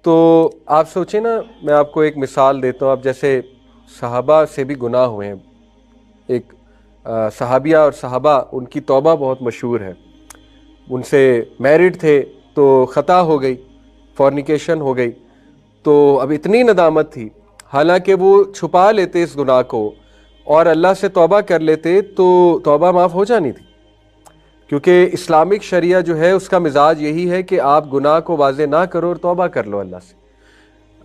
तो आप सोचें ना, मैं आपको एक मिसाल देता हूँ। आप जैसे सहाबा से भी गुनाह हुए हैं। एक सहाबिया और सहाबा, उनकी तौबा बहुत मशहूर है। उनसे मैरिड थे तो ख़ता हो गई, फॉर्निकेशन हो गई, तो अब इतनी नदामत थी। हालांकि वो छुपा लेते इस गुनाह को और अल्लाह से तौबा कर लेते तो तौबा माफ़ हो जानी थी, क्योंकि इस्लामिक शरिया जो है उसका मिजाज यही है कि आप गुनाह को वाजे ना करो और तौबा कर लो अल्लाह से।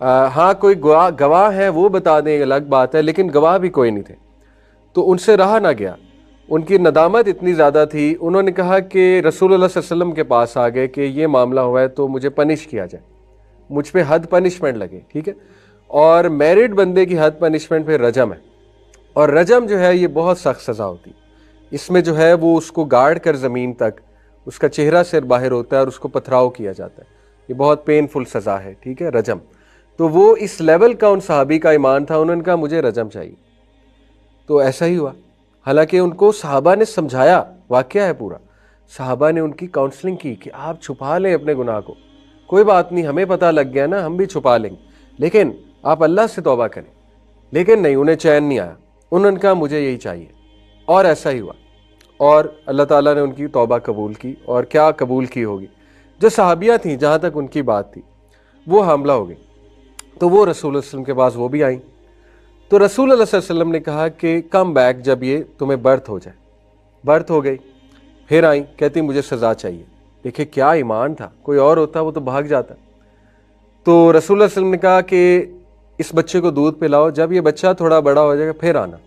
हाँ, कोई गवाह है वो बता दें, अलग बात है, लेकिन गवाह भी कोई नहीं थे। तो उनसे रहा ना गया, उनकी नदामत इतनी ज़्यादा थी। उन्होंने कहा कि रसूलुल्लाह सल्लल्लाहु अलैहि वसल्लम के पास आ गए कि ये मामला हुआ है तो मुझे पनिश किया जाए, मुझ पे हद पनिशमेंट लगे, ठीक है। और मैरिड बंदे की हद पनिशमेंट फिर रजम है, और रजम जो है ये बहुत सख्त सज़ा होती। इसमें जो है वो उसको गाड़ कर ज़मीन तक, उसका चेहरा सिर बाहर होता है और उसको पथराव किया जाता है। ये बहुत पेनफुल सज़ा है, ठीक है, रजम। तो वो इस लेवल का उन सहाबी का ईमान था, उन्होंने कहा मुझे रजम चाहिए। तो ऐसा ही हुआ। हालांकि उनको सहाबा ने समझाया, वाक़या है पूरा, सहाबा ने उनकी काउंसलिंग की कि आप छुपा लें अपने गुनाह को, कोई बात नहीं, हमें पता लग गया ना, हम भी छुपा लेंगे, लेकिन आप अल्लाह से तौबा करें। लेकिन नहीं, उन्हें चैन नहीं आया। उन्होंने कहा मुझे यही चाहिए, और ऐसा ही हुआ। और अल्लाह ताला ने उनकी तौबा कबूल की, और क्या कबूल की होगी। जो सहाबियाँ थीं, जहाँ तक उनकी बात थी, वो हामला हो गई। तो वो रसूल वसल्लम के पास वो भी आई। तो रसूल सल्लल्लाहु अलैहि वसल्लम ने कहा कि कम बैक, जब ये तुम्हें बर्थ हो जाए। बर्थ हो गई, फिर आई, कहती मुझे सज़ा चाहिए। देखिए क्या ईमान था, कोई और होता वो तो भाग जाता। तो रसूल सल्लल्लाहु अलैहि वसल्लम ने कहा कि इस बच्चे को दूध पिलाओ, जब ये बच्चा थोड़ा बड़ा हो जाएगा फिर आना।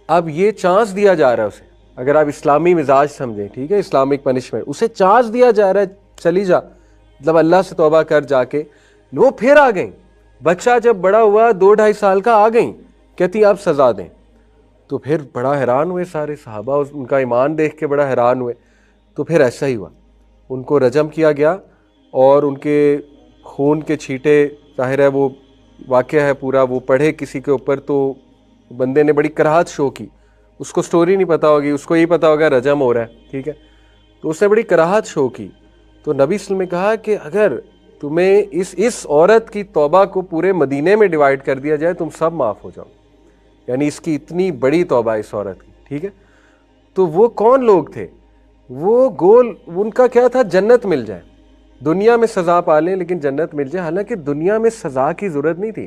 अब ये चांस दिया जा रहा है उसे, अगर आप इस्लामी मिजाज समझें, ठीक है, इस्लामिक पनिशमेंट, उसे चांस दिया जा रहा है, चली जा, मतलब अल्लाह से तौबा कर जाके। वो फिर आ गई, बच्चा जब बड़ा हुआ 2-2.5 साल का, आ गई, कहती आप सज़ा दें। तो फिर बड़ा हैरान हुए सारे सहाबा, उनका ईमान देख के बड़ा हैरान हुए। तो फिर ऐसा ही हुआ, उनको रजम किया गया, और उनके खून के छींटे, जाहिर है वो वाक़या है पूरा, वो पढ़े किसी के ऊपर तो बंदे ने बड़ी कराहत शो की। उसको स्टोरी नहीं पता होगी, उसको यही पता होगा रजम हो रहा है, ठीक है। तो उसने बड़ी कराहत शो की। तो नबी सल्लल्लाहु अलैहि वसल्लम ने कहा कि अगर तुम्हें इस औरत की तौबा को पूरे मदीने में डिवाइड कर दिया जाए, तुम सब माफ़ हो जाओ। यानी इसकी इतनी बड़ी तौबा इस औरत की, ठीक है। तो वो कौन लोग थे? वो गोल उनका क्या था? जन्नत मिल जाए, दुनिया में सज़ा पा लें लेकिन जन्नत मिल जाए। हालांकि दुनिया में सज़ा की ज़रूरत नहीं थी,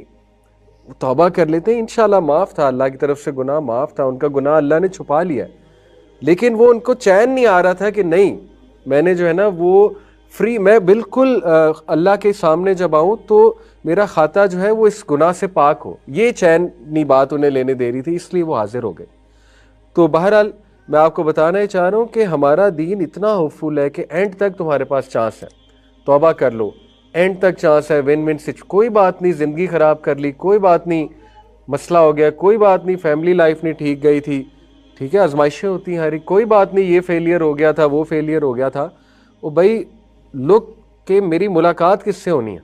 वो तौबा कर लेते हैं, इंशाल्लाह माफ़ था, अल्लाह की तरफ से गुनाह माफ़ था, उनका गुनाह अल्लाह ने छुपा लिया। लेकिन वो उनको चैन नहीं आ रहा था कि नहीं, मैंने जो है ना वो फ्री, मैं बिल्कुल अल्लाह के सामने जब आऊँ तो मेरा खाता जो है वो इस गुनाह से पाक हो। ये चैन बात उन्हें लेने दे रही थी, इसलिए वो हाजिर हो गए। तो बहरहाल मैं आपको बताना ही चाह रहा हूँ कि हमारा दीन इतना होपफुल है कि एंड तक तुम्हारे पास चांस है, तौबा कर लो, एंड तक चांस है, विन विन सिच। कोई बात नहीं, ज़िंदगी ख़राब कर ली, कोई बात नहीं, मसला हो गया, कोई बात नहीं, फैमिली लाइफ नहीं ठीक गई थी, ठीक है, आजमाइशें होती हैं हरी, कोई बात नहीं, ये फेलियर हो गया था, वो फेलियर हो गया था। वो भाई लुक के मेरी मुलाकात किससे होनी है?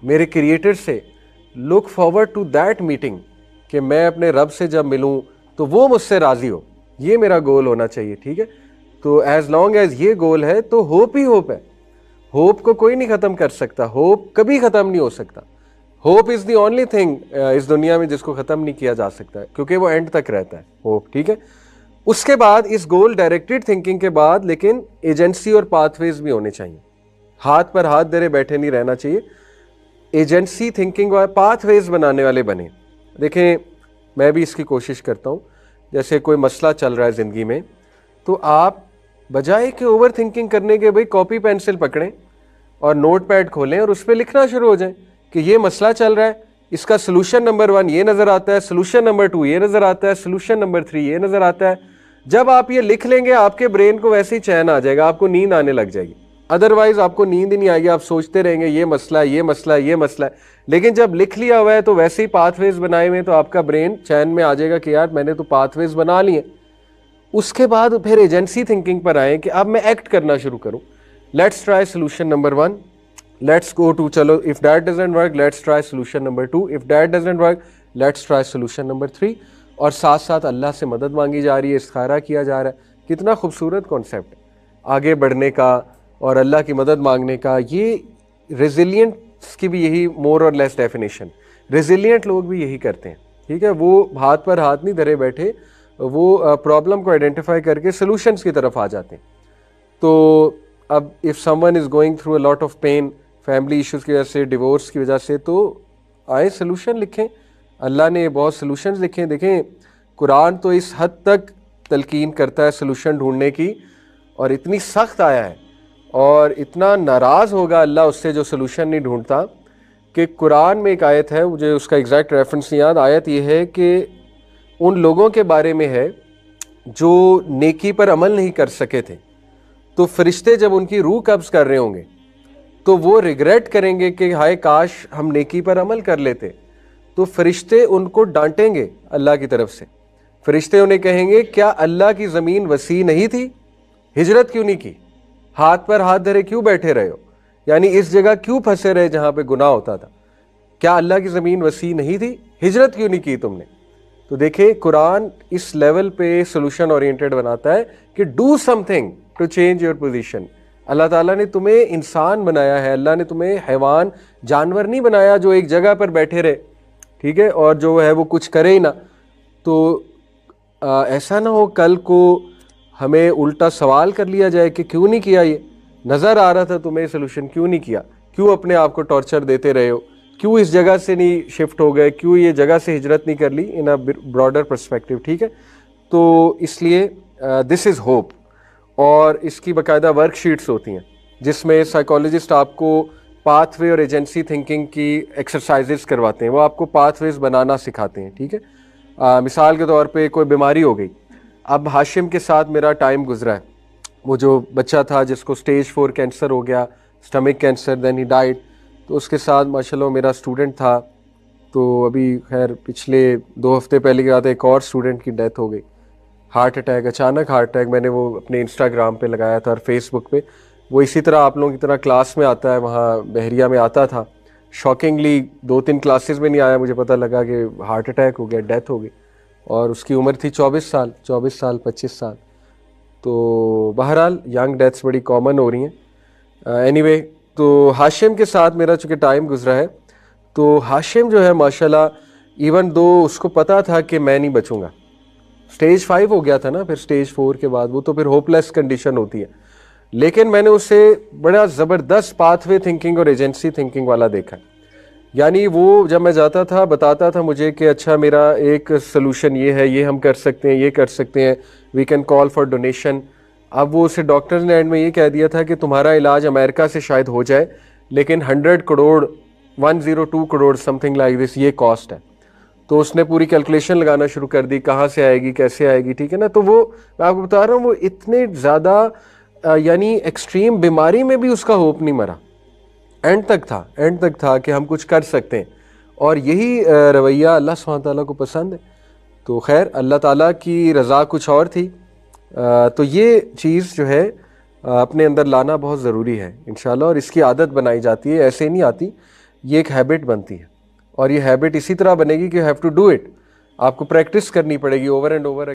मेरे क्रिएटर से। Look forward to that meeting, कि मैं अपने रब से जब मिलूं तो वो मुझसे राज़ी हो, ये मेरा गोल होना चाहिए, ठीक है। तो एज लॉन्ग एज ये गोल है तो होप ही होप है। होप को कोई नहीं ख़त्म कर सकता, होप कभी ख़त्म नहीं हो सकता। Hope is the only thing इस दुनिया में जिसको ख़त्म नहीं किया जा सकता, क्योंकि वो एंड तक रहता है, होप, ठीक है। उसके बाद इस गोल डायरेक्टेड थिंकिंग के बाद लेकिन एजेंसी और पाथवेज भी होने चाहिए। हाथ पर हाथ धरे बैठे नहीं रहना चाहिए, एजेंसी थिंकिंग और पाथवेज बनाने वाले बने। देखें, मैं भी इसकी कोशिश करता हूँ। जैसे कोई मसला चल रहा है ज़िंदगी में, तो आप बजाय कि ओवर थिंकिंग करने के भाई कॉपी पेंसिल पकड़ें और नोट पैड खोलें और उस पर लिखना शुरू हो जाएं कि ये मसला चल रहा है, इसका सोल्यूशन नंबर 1 ये नज़र आता है, सोल्यूशन नंबर 2 ये नज़र आता है, सोल्यूशन नंबर 3 ये नज़र आता है। जब आप ये लिख लेंगे, आपके ब्रेन को वैसे ही चैन आ जाएगा, आपको नींद आने लग जाएगी। अदरवाइज आपको नींद ही नहीं आएगी, आप सोचते रहेंगे ये मसला है, ये मसला है, ये मसला है। लेकिन जब लिख लिया हुआ है तो वैसे ही पाथवेज बनाए हुए, तो आपका ब्रेन चैन में आ जाएगा कि यार मैंने तो पाथवेज बना लिए। उसके बाद फिर एजेंसी थिंकिंग पर आए कि अब मैं एक्ट करना शुरू करूं। Let's try solution number 1, let's go to, चलो if that doesn't work let's try solution number 2, if that doesn't work let's try solution number 3। और साथ साथ अल्लाह से मदद मांगी जा रही है, इस्तिखारा किया जा रहा है। कितना खूबसूरत कॉन्सेप्ट है आगे बढ़ने का और अल्लाह की मदद मांगने का। ये रेजिलियंट की भी यही मोर और लेस डेफिनेशन। रेजिलियंट लोग भी यही करते हैं, ठीक है। वो हाथ पर हाथ नहीं धरे बैठे, वो प्रॉब्लम को आइडेंटिफाई करके सोल्यूशंस की तरफ आ जाते हैं। तो अब if someone is going through a lot of pain, family issues की वजह से, डिवोर्स की वजह से, तो आए सोल्यूशन लिखें। अल्लाह ने बहुत सोल्यूशंस लिखे हैं। देखें, कुरान तो इस हद तक तलकीन करता है सोल्यूशन ढूंढने की, और इतनी सख्त आया है और इतना नाराज़ होगा अल्लाह उससे जो सोल्यूशन नहीं ढूंढता, कि कुरान में एक आयत है, मुझे उसका एग्जैक्ट रेफरेंस नहीं याद। आयत ये है कि उन लोगों के बारे में है जो नेकी पर अमल नहीं कर सके थे, तो फरिश्ते जब उनकी रूह कब्ज कर रहे होंगे तो वो रिग्रेट करेंगे कि हाय काश हम नेकी पर अमल कर लेते। तो फरिश्ते उनको डांटेंगे अल्लाह की तरफ से। फरिश्ते उन्हें कहेंगे, क्या अल्लाह की ज़मीन वसी नहीं थी? हिजरत क्यों नहीं की? हाथ पर हाथ धरे क्यों बैठे रहे हो? यानी इस जगह क्यों फंसे रहे जहाँ पे गुनाह होता था? क्या अल्लाह की ज़मीन वसी नहीं थी? हिजरत क्यों नहीं की तुमने? तो देखिए, कुरान इस लेवल पे सोल्यूशन ओरिएंटेड बनाता है कि do something to change your position. Allah ताला ने तुम्हें इंसान बनाया है, अल्लाह ने तुम्हें हैवान जानवर नहीं बनाया जो एक जगह पर बैठे रहे, ठीक है, और जो है वो कुछ करे ही ना। तो ऐसा ना हो कल को हमें उल्टा सवाल कर लिया जाए कि क्यों नहीं किया, ये नज़र आ रहा था तुम्हें सोल्यूशन, क्यों नहीं किया? क्यों अपने आप को टॉर्चर देते रहे हो? क्यों इस जगह से नहीं शिफ्ट हो गए? क्यों ये जगह से हिजरत नहीं कर ली इन अ ब्रॉडर पर्सपेक्टिव, ठीक है। तो इसलिए दिस इज़ होप। और इसकी बाकायदा वर्कशीट्स होती हैं जिसमें साइकोलॉजिस्ट आपको पाथवे और एजेंसी थिंकिंग की एक्सरसाइजेस करवाते हैं, वो आपको पाथवेज बनाना सिखाते हैं, ठीक है। मिसाल के तौर पे कोई बीमारी हो गई, अब हाशिम के साथ मेरा टाइम गुजरा है, वो जो बच्चा था जिसको स्टेज 4 कैंसर हो गया, stomach cancer, then he died. तो उसके साथ माशाल्लाह मेरा स्टूडेंट था, तो अभी खैर पिछले 2 हफ्ते पहले की बात है, एक और स्टूडेंट की डेथ हो गई, हार्ट अटैक, अचानक हार्ट अटैक। मैंने वो अपने इंस्टाग्राम पे लगाया था और फेसबुक पे। वो इसी तरह आप लोगों की तरह क्लास में आता है, वहाँ बहरिया में आता था। शॉकिंगली 2-3 क्लासेस में नहीं आया, मुझे पता लगा कि हार्ट अटैक हो गया, डेथ हो गई, और उसकी उम्र थी 24 साल 25 साल। तो बहरहाल यंग डेथ्स बड़ी कॉमन हो रही हैं। एनीवे, तो हाशिम के साथ मेरा चूँकि टाइम गुजरा है, तो हाशिम जो है माशाल्लाह, इवन दो उसको पता था कि मैं नहीं बचूंगा, स्टेज 5 हो गया था ना, फिर स्टेज 4 के बाद वो तो फिर होपलेस कंडीशन होती है, लेकिन मैंने उससे बड़ा ज़बरदस्त पाथवे थिंकिंग और एजेंसी थिंकिंग वाला देखा। यानी वो जब मैं जाता था बताता था मुझे कि अच्छा मेरा एक सोल्यूशन ये है, ये हम कर सकते हैं, ये कर सकते हैं, we can call for donation. अब वो उसे डॉक्टर ने एंड में ये कह दिया था कि तुम्हारा इलाज अमेरिका से शायद हो जाए, लेकिन 100 crore 102 crore something like this ये कॉस्ट है। तो उसने पूरी कैलकुलेशन लगाना शुरू कर दी, कहाँ से आएगी, कैसे आएगी, ठीक है ना। तो वो मैं आपको बता रहा हूँ, वो इतने ज़्यादा यानी एक्सट्रीम बीमारी में भी उसका होप नहीं मरा, एंड तक था कि हम कुछ कर सकते हैं। और यही रवैया अल्लाह सुब्हानहू तआला को पसंद है। तो खैर, अल्लाह ताला की रज़ा कुछ और थी। तो ये चीज़ जो है अपने अंदर लाना बहुत ज़रूरी है इंशाल्लाह, और इसकी आदत बनाई जाती है, ऐसे नहीं आती, ये एक हैबिट बनती है। और ये हैबिट इसी तरह बनेगी कि you have to do it, आपको प्रैक्टिस करनी पड़ेगी ओवर एंड ओवर।